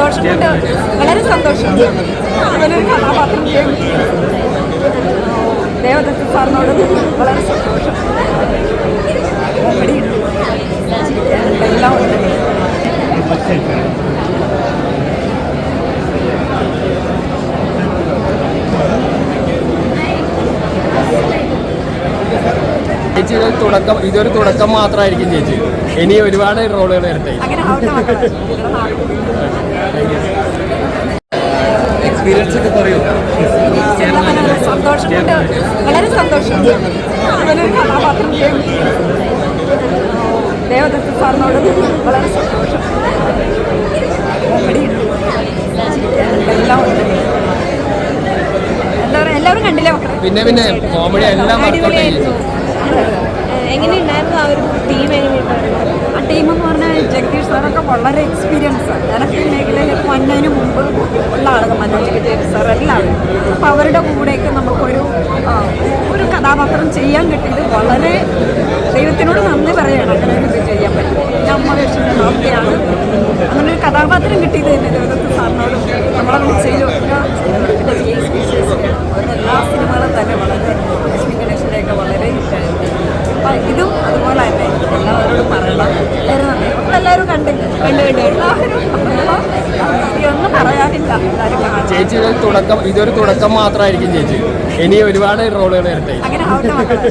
സന്തോഷം കൊണ്ട് വളരെ സന്തോഷം. ഇവനൊരു കഥാപാത്രം ദേവദത്ത് സാറിനോട് വളരെ സന്തോഷം. കോമഡിയുണ്ട്, എല്ലാം ഉണ്ട്. ചേച്ചി ഇതൊരു തുടക്കം മാത്രമായിരിക്കും ചേച്ചി, ഇനി ഒരുപാട് റോളുകൾ വരട്ടെ. എക്സ്പീരിയൻസ് ഒക്കെ പറയൂ. സന്തോഷം കൊണ്ട് വളരെ സന്തോഷം. ഇവനൊരു കഥാപാത്രം ദേവദത്ത് സാറിനോട് വളരെ സന്തോഷം. കോമഡിയുണ്ട്, എല്ലാം ഉണ്ട്. എല്ലാവരും കണ്ടില്ലേ മക്കളെ? പിന്നെ കോമഡി എല്ലാം എങ്ങനെയുണ്ടായിരുന്നു ആ ഒരു ടീം? ആ ടീമെന്ന് പറഞ്ഞാൽ ജഗദീഷ് സാറൊക്കെ വളരെ എക്സ്പീരിയൻസാണ്. ഞാനൊക്കെ ഈ മേഖലയിലേക്ക് വന്നതിന് മുമ്പ് ഉള്ള ആളുകൾ, മനോജ് ജഗദീഷ് സാർ എല്ലാവരും. അപ്പോൾ അവരുടെ കൂടെയൊക്കെ നമുക്കൊരു കഥാപാത്രം ചെയ്യാൻ കിട്ടിയത് വളരെ ദൈവത്തിനോട് നന്ദി പറയണം. അങ്ങനെ ഒരു ഇത് ചെയ്യാൻ പറ്റും. എൻ്റെ അമ്മ വേഷൻ്റെ ഹാപ്പിയാണ്. അങ്ങനെ ഒരു കഥാപാത്രം കിട്ടിയത് തന്നെ ദേവദത്ത് സാറിനോടും നമ്മളെ വിളിച്ചതിലും ഒക്കെ. പിന്നെ അവരുടെ എല്ലാ സിനിമകളും തന്നെ വളരെ ലക്ഷ്മി ഗണേശൻ്റെയൊക്കെ വളരെ ഇഷ്ടമായിരുന്നു. അപ്പം ഇതും അതുപോലെ തന്നെ എല്ലാവരോടും പറയണം. എല്ലാവരും നന്ദി. നമ്മളെല്ലാവരും കണ്ടില്ല എല്ലാവരും ഒന്നും പറയാനില്ല. എല്ലാവരും കാണാൻ. ചേച്ചി ഇതൊരു തുടക്കം മാത്രമായിരിക്കും ചേച്ചി, ഇനി ഒരുപാട് റോളുകൾ വരട്ടെ. അങ്ങനെ ആവട്ടെ മക്കളെ.